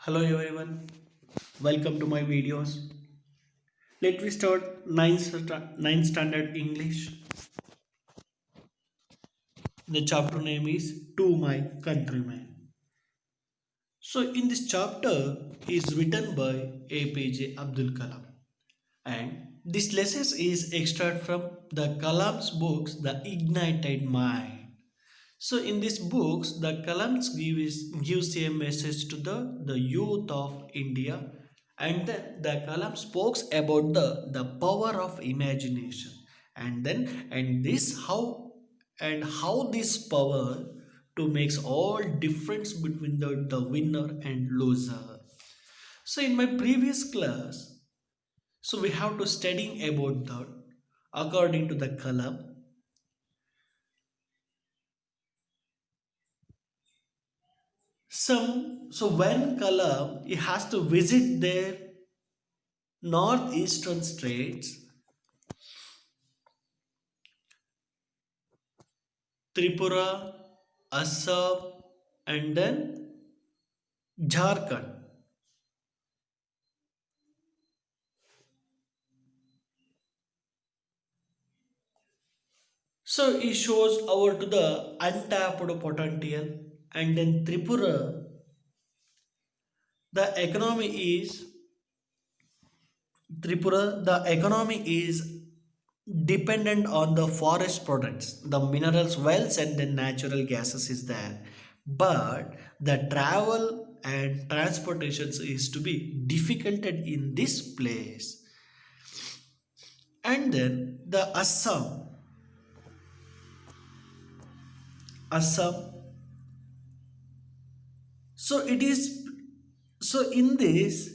Hello everyone, welcome to my videos. Let me start ninth standard English. The chapter name is To My Countrymen. So in this chapter is written by APJ Abdul Kalam, and this lesson is extract from the Kalam's books The Ignited Mind. So in these books, the Kalams gives a message to the youth of India, and then the Kalam speaks about the power of imagination, and how this power to makes all difference between the winner and loser. So in my previous class, so we have to studying about that according to the Kalam. When Kalam he has to visit their northeastern states, Tripura, Assam, and then Jharkhand. So he shows over to the untapped potential, and then Tripura, the economy is the economy is dependent on the forest products, the minerals, wells, and the natural gases is there. But the travel and transportation is to be difficult in this place. And then the Assam. So it is so in this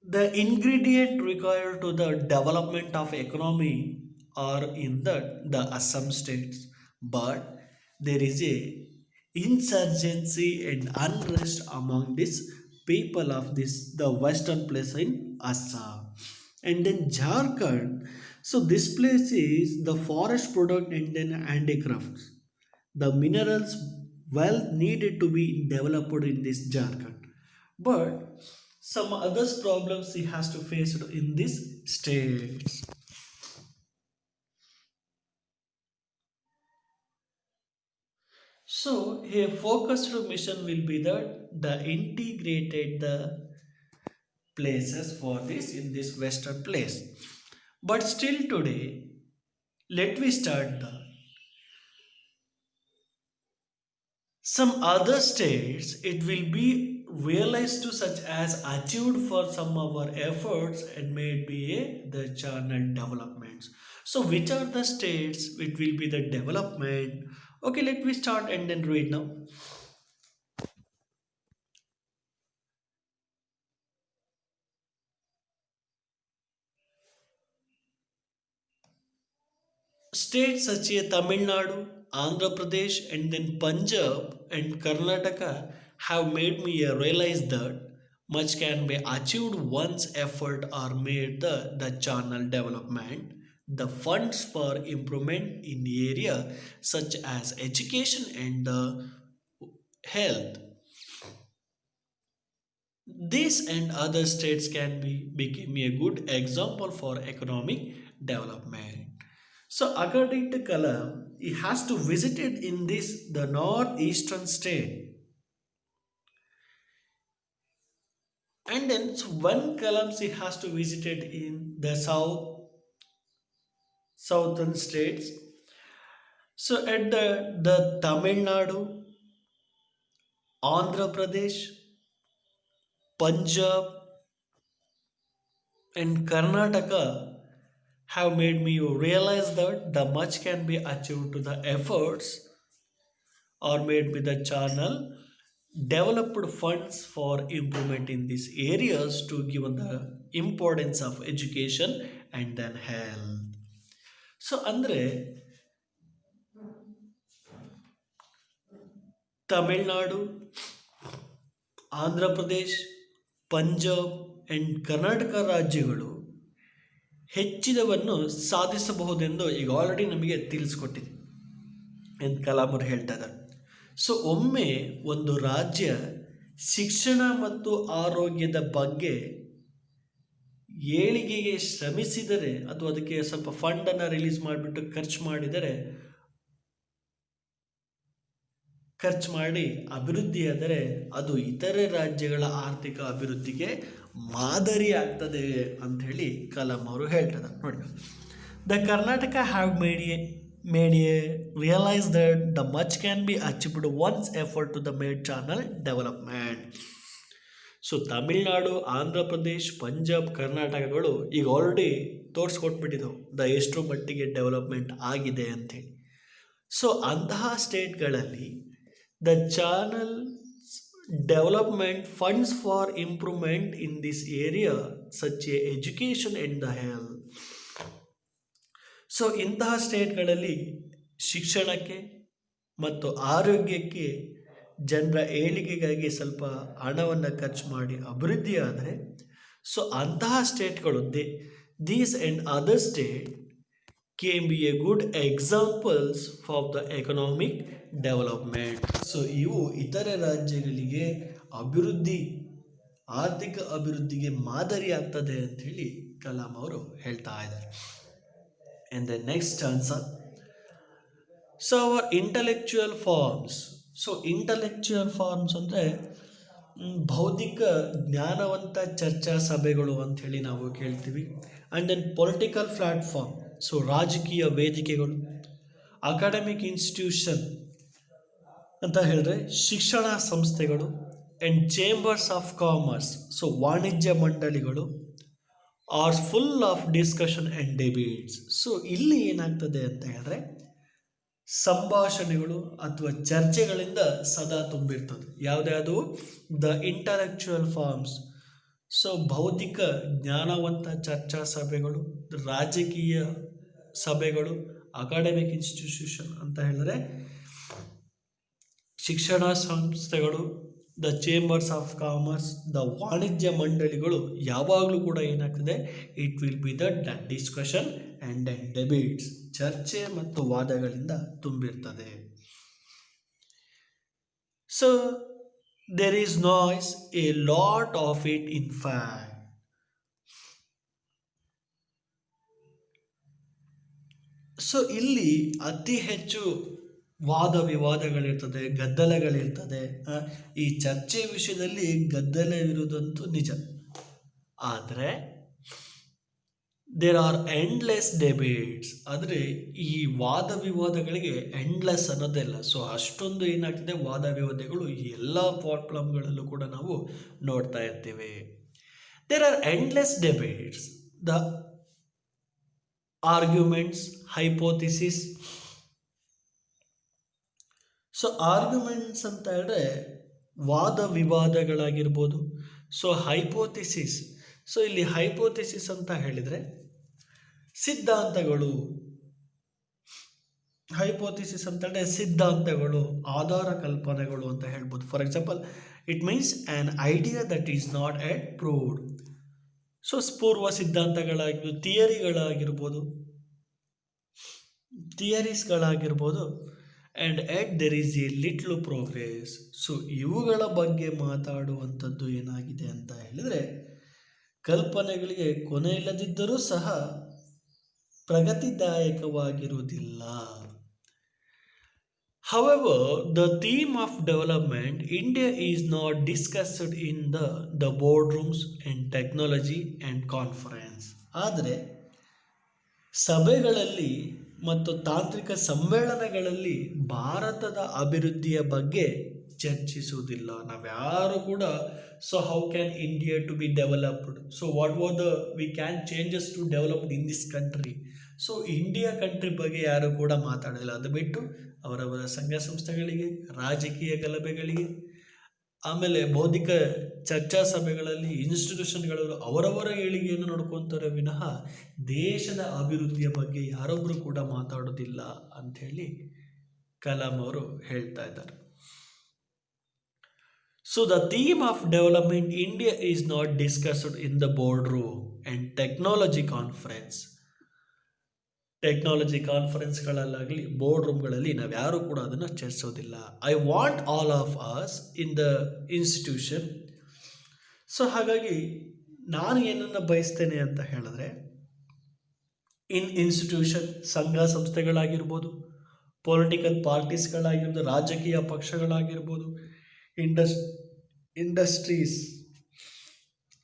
the ingredient required to the development of economy are in the Assam states, but there is a insurgency and unrest among these people of this the western place in Assam, and then Jharkhand. So this place is the forest product and then handicrafts, the minerals wealth needed to be developed in this Jharkhand. But some other problems he has to face in this states. So a focused mission will be the integrated the places for this in this western place. But still today, let me start the some other states it will be realized to such as achieved for some of our efforts and made be the channel developments. So which are the states it will be the development? Okay, let me start and then read now. States such as Tamil Nadu, Andhra Pradesh, and then Punjab and Karnataka have made me realize that much can be achieved once effort are made the channel development. The funds for improvement in area such as education and the health. This and other states can be become a good example for economic development. So according to Kalam, he has to visit it in this the northeastern state. And then one Kalam he has to visit it in the southern states. So at the Tamil Nadu, Andhra Pradesh, Punjab, and Karnataka have made me realize that the much can be achieved to the efforts or made with the channel developed funds for improvement in these areas to given the importance of education and then health. So andre Tamil Nadu, Andhra Pradesh, Punjab and Karnataka ರಾಜ್ಯಗಳು ಹೆಚ್ಚಿನವನ್ನು ಸಾಧಿಸಬಹುದೆಂದು ಈಗ already ನಮಗೆ ತಿಳಿಸ್ಕೊಟ್ಟಿದೆ ಎಂದು ಕಲಾಮರು ಹೇಳ್ತಾ ಇದ್ದಾರೆ. So ಒಮ್ಮೆ ಒಂದು ರಾಜ್ಯ ಶಿಕ್ಷಣ ಮತ್ತು ಆರೋಗ್ಯದ ಬಗ್ಗೆ ಏಳಿಗೆಗೆ ಶ್ರಮಿಸಿದರೆ ಅಥವಾ ಅದಕ್ಕೆ ಸ್ವಲ್ಪ ಫಂಡನ್ನು ರಿಲೀಸ್ ಮಾಡಿಬಿಟ್ಟು ಖರ್ಚು ಮಾಡಿ ಅಭಿವೃದ್ಧಿಯಾದರೆ ಅದು ಇತರೆ ರಾಜ್ಯಗಳ ಆರ್ಥಿಕ ಅಭಿವೃದ್ಧಿಗೆ ಮಾದರಿ ಆಗ್ತದೆ ಅಂತ ಹೇಳಿ ಕಲಾಂ ಅವರು ಹೇಳ್ತಾರೆ. ನೋಡಿ, the Karnataka have made a realize that the much can be achieved once effort to the made channel development. So Tamil Nadu, Andhra Pradesh, Punjab, ಕರ್ನಾಟಕಗಳು ಈಗ ಆಲ್ರೆಡಿ ತೋರಿಸ್ಕೊಟ್ಬಿಟ್ಟಿದ್ದವು ಎಷ್ಟು ಮಟ್ಟಿಗೆ ಡೆವಲಪ್ಮೆಂಟ್ ಆಗಿದೆ ಅಂಥೇಳಿ. ಸೊ ಅಂತಹ ಸ್ಟೇಟ್ಗಳಲ್ಲಿ the channel development funds for improvement in this area such a education and the health. So ಇಂತಹ ಸ್ಟೇಟ್ಗಳಲ್ಲಿ ಶಿಕ್ಷಣಕ್ಕೆ ಮತ್ತು ಆರೋಗ್ಯಕ್ಕೆ ಜನರ ಏಳಿಗೆಗಾಗಿ ಸ್ವಲ್ಪ ಹಣವನ್ನು ಖರ್ಚು ಮಾಡಿ ಅಭಿವೃದ್ಧಿ ಆದರೆ, ಸೊ ಅಂತಹ ಸ್ಟೇಟ್ಗಳು these and other state can be a good examples for the economic development. So ಇವು ಇತರೆ ರಾಜ್ಯಗಳಿಗೆ ಆರ್ಥಿಕ ಅಭಿವೃದ್ಧಿಗೆ ಮಾದರಿ ಆಗ್ತದೆ ಅಂತ ಹೇಳಿ ಕಲಾಂ ಅವರು ಹೇಳ್ತಾ ಇದ್ದಾರೆ. And the next answer, so our intellectual forms. So intellectual forms ಅಂದರೆ ಬೌದ್ಧಿಕ ಜ್ಞಾನವಂತ ಚರ್ಚಾ ಸಭೆಗಳು ಅಂಥೇಳಿ ನಾವು ಕೇಳ್ತೀವಿ. And then political platform, so ರಾಜಕೀಯ ವೇದಿಕೆಗಳು. ಅಕಾಡೆಮಿಕ್ ಇನ್ಸ್ಟಿಟ್ಯೂಷನ್ ಅಂತ ಹೇಳಿದ್ರೆ ಶಿಕ್ಷಣ ಸಂಸ್ಥೆಗಳು. And chambers of commerce, so ವಾಣಿಜ್ಯ ಮಂಡಳಿಗಳು are full of discussion and debates. So ಇಲ್ಲಿ ಏನಾಗ್ತದೆ ಅಂತ ಹೇಳಿದ್ರೆ ಸಂಭಾಷಣೆಗಳು ಅಥವಾ ಚರ್ಚೆಗಳಿಂದ ಸದಾ ತುಂಬಿರ್ತದೆ. ಯಾವುದ್ಯಾವುದು? ದ ಇಂಟಲೆಕ್ಚುಯಲ್ ಫಾರ್ಮ್ಸ್, ಸೊ ಬೌದ್ಧಿಕ ಜ್ಞಾನವಂತ ಚರ್ಚಾ ಸಭೆಗಳು, ರಾಜಕೀಯ ಸಭೆಗಳು, ಅಕಾಡೆಮಿಕ್ ಇನ್ಸ್ಟಿಟ್ಯೂಷನ್ ಅಂತ ಹೇಳಿದ್ರೆ ಶಿಕ್ಷಣ ಸಂಸ್ಥೆಗಳು, the chambers of commerce, the ವಾಣಿಜ್ಯ ಮಂಡಳಿಗಳು ಯಾವಾಗಲೂ ಕೂಡ ಏನಾಗ್ತದೆ, it will be the discussion and debates, ಚರ್ಚೆ ಮತ್ತು ವಾದಗಳಿಂದ ತುಂಬಿರ್ತದೆ. So there is noise, a lot of it in fact. So ಇಲ್ಲಿ ಅತಿ ಹೆಚ್ಚು ವಾದ ವಿವಾದಗಳಿರ್ತದೆ, ಗದ್ದಲಗಳಿರ್ತದೆ. ಈ ಚರ್ಚೆ ವಿಷಯದಲ್ಲಿ ಗದ್ದಲವಿರುವುದಂತೂ ನಿಜ. ಆದರೆ ದೇರ್ ಆರ್ ಎಂಡ್ಲೆಸ್ ಡಿಬೇಟ್ಸ್, ಆದರೆ ಈ ವಾದ ವಿವಾದಗಳಿಗೆ ಎಂಡ್ಲೆಸ್ ಅನ್ನೋದಿಲ್ಲ. ಸೊ ಅಷ್ಟೊಂದು ಏನಾಗ್ತದೆ ವಾದ ವಿವಾದಗಳು ಎಲ್ಲ ಪ್ರಾಬ್ಲಮ್ಗಳಲ್ಲೂ ಕೂಡ ನಾವು ನೋಡ್ತಾ ಇರ್ತೀವಿ. There are endless debates, the arguments, hypothesis. So arguments ಅಂತ ಹೇಳಿದ್ರೆ ವಾದ ವಿವಾದಗಳಾಗಿರ್ಬೋದು. ಸೊ ಹೈಪೋಥಿಸಿಸ್, ಸೊ ಇಲ್ಲಿ ಹೈಪೋಥಿಸಿಸ್ ಅಂತ ಹೇಳಿದರೆ ಸಿದ್ಧಾಂತಗಳು. ಹೈಪೋಥಿಸಿಸ್ ಅಂತ ಹೇಳಿದ್ರೆ ಸಿದ್ಧಾಂತಗಳು, ಆಧಾರ ಕಲ್ಪನೆಗಳು ಅಂತ ಹೇಳ್ಬೋದು. For example, it means an idea that is not yet proved. So ಪೂರ್ವ ಸಿದ್ಧಾಂತಗಳಾಗಿರ್ಬೋದು, ಥಿಯರೀಸ್ಗಳಾಗಿರ್ಬೋದು. And yet there is a little progress. So ಇವುಗಳ ಬಗ್ಗೆ ಮಾತಾಡುವಂಥದ್ದು ಏನಾಗಿದೆ ಅಂತ ಹೇಳಿದರೆ ಕಲ್ಪನೆಗಳಿಗೆ ಕೊನೆ ಇಲ್ಲದಿದ್ದರೂ ಸಹ ಪ್ರಗತಿದಾಯಕವಾಗಿರುವುದಿಲ್ಲ. However, the theme of development, India is not discussed in the boardrooms and technology and conference. ಆದರೆ ಸಭೆಗಳಲ್ಲಿ ಮತ್ತು ತಾಂತ್ರಿಕ ಸಮ್ಮೇಳನಗಳಲ್ಲಿ ಭಾರತದ ಅಭಿವೃದ್ಧಿಯ ಬಗ್ಗೆ ಚರ್ಚಿಸುವುದಿಲ್ಲ. ನಾವ್ಯಾರು ಕೂಡ so how can India to be developed, so what what we can changes to developed in this country. So India country ಬಗ್ಗೆ ಯಾರು ಕೂಡ ಮಾತಾಡೋದಿಲ್ಲ. ಅದು ಬಿಟ್ಟು ಅವರವರ ಸಂಘ ಸಂಸ್ಥೆಗಳಿಗೆ, ರಾಜಕೀಯ ಗಲಭೆಗಳಿಗೆ, ಆಮೇಲೆ ಬೌದ್ಧಿಕ ಚರ್ಚಾ ಸಭೆಗಳಲ್ಲಿ, ಇನ್ಸ್ಟಿಟ್ಯೂಷನ್ಗಳಲ್ಲಿ ಅವರವರ ಏಳಿಗೆಯನ್ನು ನೋಡ್ಕೊತಾರೆ ವಿನಃ ದೇಶದ ಅಭಿವೃದ್ಧಿಯ ಬಗ್ಗೆ ಯಾರೊಬ್ಬರು ಕೂಡ ಮಾತಾಡೋದಿಲ್ಲ ಅಂಥೇಳಿ ಕಲಾಂ ಅವರು ಹೇಳ್ತಾ ಇದ್ದಾರೆ. So the theme of development India is not discussed in the board room and technology conference. Technology ಕಾನ್ಫರೆನ್ಸ್ಗಳಲ್ಲಾಗಲಿ ಬೋರ್ಡ್ ರೂಮ್ಗಳಲ್ಲಿ ನಾವು ಯಾರೂ ಕೂಡ ಅದನ್ನು ಚರ್ಚೋದಿಲ್ಲ. I want all of us in the institution. So ಹಾಗಾಗಿ ನಾನು ಏನನ್ನು ಬಯಸ್ತೇನೆ ಅಂತ ಹೇಳಿದ್ರೆ, ಇನ್ ಇನ್ಸ್ಟಿಟ್ಯೂಷನ್ ಸಂಘ ಸಂಸ್ಥೆಗಳಾಗಿರ್ಬೋದು, ಪೊಲಿಟಿಕಲ್ ಪಾರ್ಟೀಸ್ಗಳಾಗಿರ್ಬೋದು, ರಾಜಕೀಯ ಪಕ್ಷಗಳಾಗಿರ್ಬೋದು, ಇಂಡಸ್ ಇಂಡಸ್ಟ್ರೀಸ್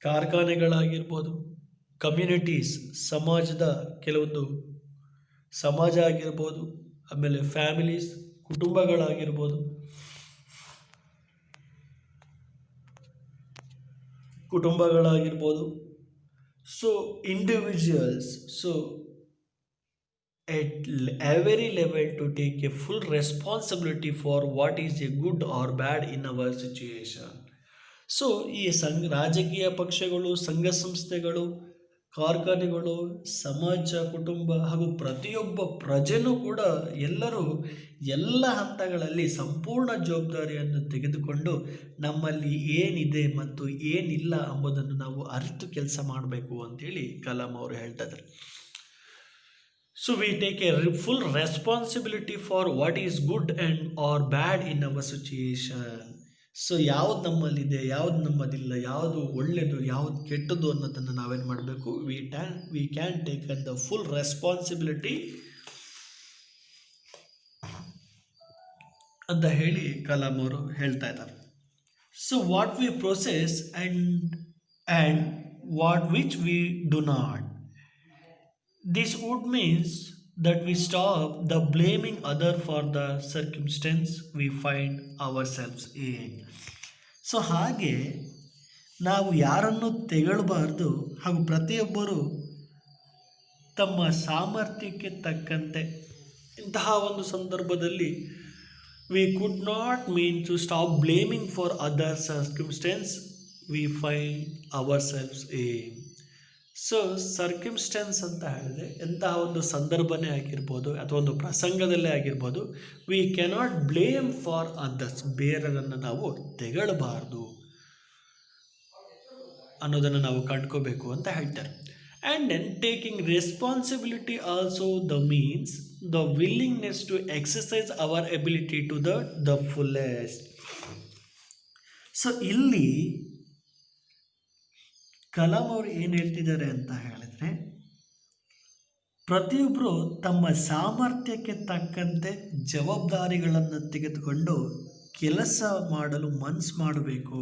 ಕಾರ್ಖಾನೆಗಳಾಗಿರ್ಬೋದು, ಕಮ್ಯುನಿಟೀಸ್ ಸಮಾಜದ ಕೆಲವೊಂದು ಸಮಾಜ ಆಗಿರ್ಬೋದು, ಆಮೇಲೆ ಫ್ಯಾಮಿಲೀಸ್ ಕುಟುಂಬಗಳಾಗಿರ್ಬೋದು, so individuals, so at every level to take a full responsibility for what is a good or bad in our situation. So ಈ ರಾಜಕೀಯ ಪಕ್ಷಗಳು, ಸಂಘ ಸಂಸ್ಥೆಗಳು, ಕಾರ್ಖಾನೆಗಳು, ಸಮಾಜ, ಕುಟುಂಬ ಹಾಗೂ ಪ್ರತಿಯೊಬ್ಬ ಪ್ರಜೆನೂ ಕೂಡ ಎಲ್ಲರೂ ಎಲ್ಲ ಹಂತಗಳಲ್ಲಿ ಸಂಪೂರ್ಣ ಜವಾಬ್ದಾರಿಯನ್ನು ತೆಗೆದುಕೊಂಡು ನಮ್ಮಲ್ಲಿ ಏನಿದೆ ಮತ್ತು ಏನಿಲ್ಲ ಎಂಬುದನ್ನು ನಾವು ಅರಿತು ಕೆಲಸ ಮಾಡಬೇಕು ಅಂತೇಳಿ ಕಲಾಂ ಅವರು ಹೇಳ್ತಾ ಇದ್ದಾರೆ. So we take a full responsibility for what is good and or bad in our situation. So ಯಾವ್ದು ನಮ್ಮಲ್ಲಿದೆ, ಯಾವ್ದು ನಮ್ಮದಿಲ್ಲ, ಯಾವುದು ಒಳ್ಳೆಯದು, ಯಾವ್ದು ಕೆಟ್ಟದ್ದು ಅನ್ನೋದನ್ನು ನಾವೇನು ಮಾಡಬೇಕು, we can take the full responsibility ಅಂತ ಹೇಳಿ ಕಲಾಂ ಅವರು ಹೇಳ್ತಾ ಇದ್ದಾರೆ. So what we process and what which we do not. This would means that we stop the blaming other for the circumstance we find ourselves in. So ಹಾಗೆ ನಾವು ಯಾರನ್ನು ತೆಗಳಬಾರ್ದು ಹಾಗೂ ಪ್ರತಿಯೊಬ್ಬರು ತಮ್ಮ ಸಾಮರ್ಥ್ಯಕ್ಕೆ ತಕ್ಕಂತೆ ಇಂತಹ ಒಂದು ಸಂದರ್ಭದಲ್ಲಿ we could not mean to stop blaming for other circumstance we find ourselves in. So circumstances ಅಂತ ಹೇಳಿದ್ರೆ ಎಂತಹ ಒಂದು ಸಂದರ್ಭನೇ ಆಗಿರ್ಬೋದು ಅಥವಾ ಒಂದು ಪ್ರಸಂಗದಲ್ಲೇ ಆಗಿರ್ಬೋದು, we cannot blame for others, ಬೇರೆಯವರನ್ನು ನಾವು ತೆಗಳಬಾರ್ದು ಅನ್ನೋದನ್ನು ನಾವು ಕಂಡ್ಕೋಬೇಕು ಅಂತ ಹೇಳ್ತಾರೆ. And then taking responsibility also the means the willingness to exercise our ability to the fullest. So ಇಲ್ಲಿ ಕಲಾಂ ಅವರು ಏನು ಹೇಳ್ತಿದ್ದಾರೆ ಅಂತ ಹೇಳಿದ್ರೆ, ಪ್ರತಿಯೊಬ್ಬರು ತಮ್ಮ ಸಾಮರ್ಥ್ಯಕ್ಕೆ ತಕ್ಕಂತೆ ಜವಾಬ್ದಾರಿಗಳನ್ನು ತೆಗೆದುಕೊಂಡು ಕೆಲಸ ಮಾಡಲು ಮನಸ್ಸು ಮಾಡಬೇಕು.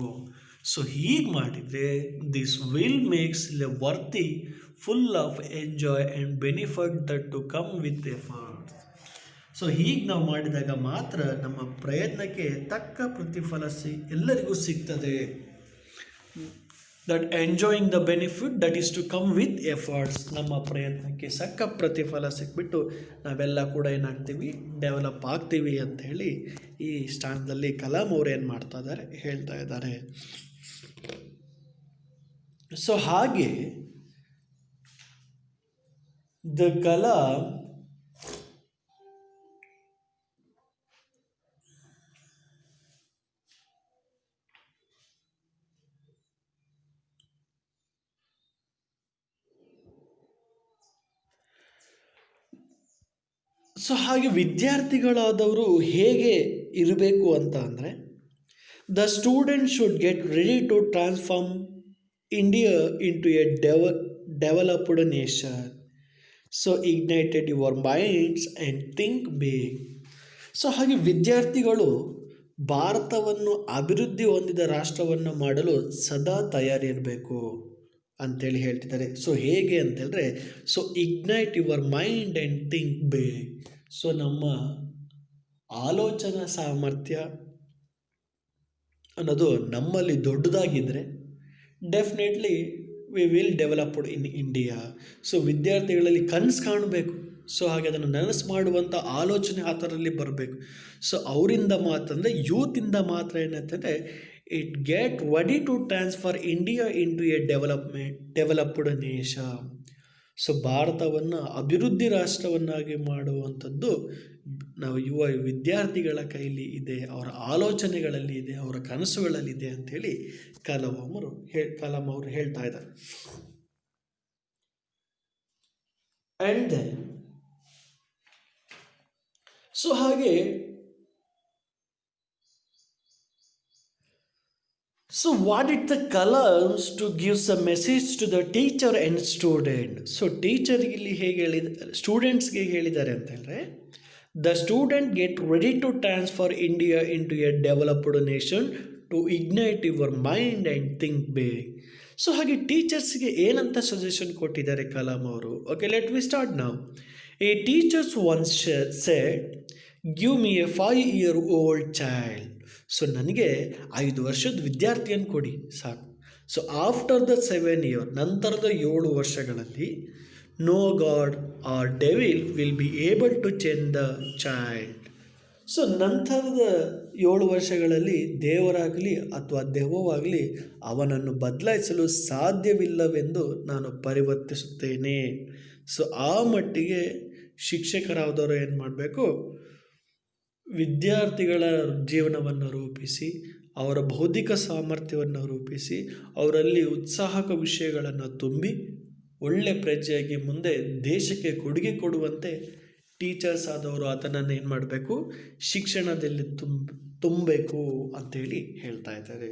ಸೊ ಹೀಗೆ ಮಾಡಿದರೆ this will makes the worthful of enjoy and benefit that to come with efforts. So ಹೀಗೆ ನಾವು ಮಾಡಿದಾಗ ಮಾತ್ರ ನಮ್ಮ ಪ್ರಯತ್ನಕ್ಕೆ ತಕ್ಕ ಪ್ರತಿಫಲ ಎಲ್ಲರಿಗೂ ಸಿಗ್ತದೆ. That enjoying the benefit that is to come with efforts. ನಮ್ಮ ಪ್ರಯತ್ನಕ್ಕೆ ಸಕ್ಕ ಪ್ರತಿಫಲ ಸಿಕ್ಬಿಟ್ಟು ನಾವೆಲ್ಲ ಕೂಡ ಏನಾಗ್ತೀವಿ, ಡೆವಲಪ್ ಆಗ್ತೀವಿ ಅಂತ ಹೇಳಿ ಈ ಸ್ಥಾನದಲ್ಲಿ ಕಲಾಂ ಅವರು ಏನು ಮಾಡ್ತಾ ಇದ್ದಾರೆ, ಹೇಳ್ತಾ ಇದ್ದಾರೆ. ಸೊ ಹಾಗೆ ದ ಕಲಾಂ ಸೊ ಹಾಗೆ ವಿದ್ಯಾರ್ಥಿಗಳಾದವರು ಹೇಗೆ ಇರಬೇಕು ಅಂತ ಅಂದರೆ, the student should get ready to transform India into a developed nation. So ignited your minds and think big. So ಹಾಗೆ ವಿದ್ಯಾರ್ಥಿಗಳು ಭಾರತವನ್ನು ಅಭಿವೃದ್ಧಿ ಹೊಂದಿದ ರಾಷ್ಟ್ರವನ್ನು ಮಾಡಲು ಸದಾ ತಯಾರಿರಬೇಕು ಅಂತೇಳಿ ಹೇಳ್ತಿದ್ದಾರೆ. ಸೊ ಹೇಗೆ ಅಂತೇಳಿದ್ರೆ, so ignite your mind and think big. So ನಮ್ಮ ಆಲೋಚನಾ ಸಾಮರ್ಥ್ಯ ಅನ್ನೋದು ನಮ್ಮಲ್ಲಿ ದೊಡ್ಡದಾಗಿದ್ದರೆ definitely we will developed in India. So ವಿದ್ಯಾರ್ಥಿಗಳಲ್ಲಿ ಕನಸು ಕಾಣಬೇಕು. ಸೊ ಹಾಗೆ ಅದನ್ನು ನನಸು ಮಾಡುವಂಥ ಆಲೋಚನೆ ಆ ಥರಲ್ಲಿ ಬರಬೇಕು. ಸೊ ಅವರಿಂದ ಮಾತಂದರೆ ಯೂತಿಂದ ಮಾತ್ರ ಏನಂತಂದರೆ it get ready to transfer India into a developed nation. So ಭಾರತವನ್ನು ಅಭಿವೃದ್ಧಿ ರಾಷ್ಟ್ರವನ್ನಾಗಿ ಮಾಡುವಂಥದ್ದು ನಾವು ಯುವ ವಿದ್ಯಾರ್ಥಿಗಳ ಕೈಲಿ ಇದೆ, ಅವರ ಆಲೋಚನೆಗಳಲ್ಲಿ ಇದೆ, ಅವರ ಕನಸುಗಳಲ್ಲಿದೆ ಅಂಥೇಳಿ ಕಲಾಂ ಅವರು ಹೇಳ್ತಾ ಇದ್ದಾರೆ. ಆ್ಯಂಡ್ ದೆನ್ ಸೊ ಹಾಗೆ so what did the columns to gives a message to the teacher and student. So ಟೀಚರ್ಗೆ ಇಲ್ಲಿ ಹೇಗೆ ಹೇಳಿದ ಸ್ಟೂಡೆಂಟ್ಸ್ಗೆ ಹೇಳಿದ್ದಾರೆ ಅಂತ ಹೇಳಿದ್ರೆ, the student get ready to transfer India into a developed nation to ignite your mind and think big. So ಹಾಗೆ ಟೀಚರ್ಸ್ಗೆ ಏನಂತ ಸಜೆಷನ್ ಕೊಟ್ಟಿದ್ದಾರೆ ಕಲಾಂ ಅವರು. ಓಕೆ, ಲೆಟ್ ವಿ ಸ್ಟಾರ್ಟ್ ನಾವು. A teachers once said, give me a 5-year-old child. So ನನಗೆ 5 ವರ್ಷದ ವಿದ್ಯಾರ್ಥಿಯನ್ನು ಕೊಡಿ ಸಾಕು. ಸೊ ಆಫ್ಟರ್ ದ 7 year, ನಂತರದ 7 ವರ್ಷಗಳಲ್ಲಿ, no God or devil will be able to change the child. So ನಂತರದ 7 ವರ್ಷಗಳಲ್ಲಿ ದೇವರಾಗಲಿ ಅಥವಾ ದೆವ್ವವಾಗಲಿ ಅವನನ್ನು ಬದಲಾಯಿಸಲು ಸಾಧ್ಯವಿಲ್ಲವೆಂದು ನಾನು ಪರಿವರ್ತಿಸುತ್ತೇನೆ. ಸೊ ಆ ಮಟ್ಟಿಗೆ ಶಿಕ್ಷಕರಾದವರು ಏನು ಮಾಡಬೇಕು, ವಿದ್ಯಾರ್ಥಿಗಳ ಜೀವನವನ್ನು ರೂಪಿಸಿ, ಅವರ ಬೌದ್ಧಿಕ ಸಾಮರ್ಥ್ಯವನ್ನು ರೂಪಿಸಿ, ಅವರಲ್ಲಿ ಉತ್ಸಾಹಕ ವಿಷಯಗಳನ್ನು ತುಂಬಿ, ಒಳ್ಳೆ ಪ್ರಜೆಯಾಗಿ ಮುಂದೆ ದೇಶಕ್ಕೆ ಕೊಡುಗೆ ಕೊಡುವಂತೆ ಟೀಚರ್ಸ್ ಆದವರು ಅದನ್ನು ಏನು ಮಾಡಬೇಕು, ಶಿಕ್ಷಣದಲ್ಲಿ ತುಂಬಬೇಕು ಅಂತೇಳಿ ಹೇಳ್ತಾ ಇದ್ದಾರೆ.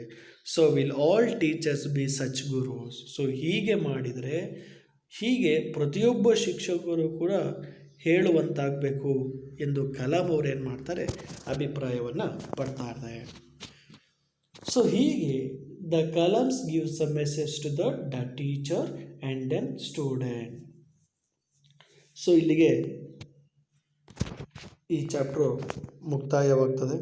So will all teachers be such gurus. So ಹೀಗೆ ಮಾಡಿದರೆ, ಹೀಗೆ ಪ್ರತಿಯೊಬ್ಬ ಶಿಕ್ಷಕರು ಕೂಡ ಹೇಳುವಂತಾಗಬೇಕು ಎಂದು ಕಲಾಂ ಅವರು ಏನು ಮಾಡ್ತಾರೆ, ಅಭಿಪ್ರಾಯವನ್ನು ಪಡ್ತಾ ಇದ್ದಾರೆ. ಸೊ ಹೀಗೆ the Kalam's gives a message to the teacher and then student. So ಇಲ್ಲಿಗೆ ಈ ಚಾಪ್ಟರ್ ಮುಕ್ತಾಯವಾಗ್ತದೆ.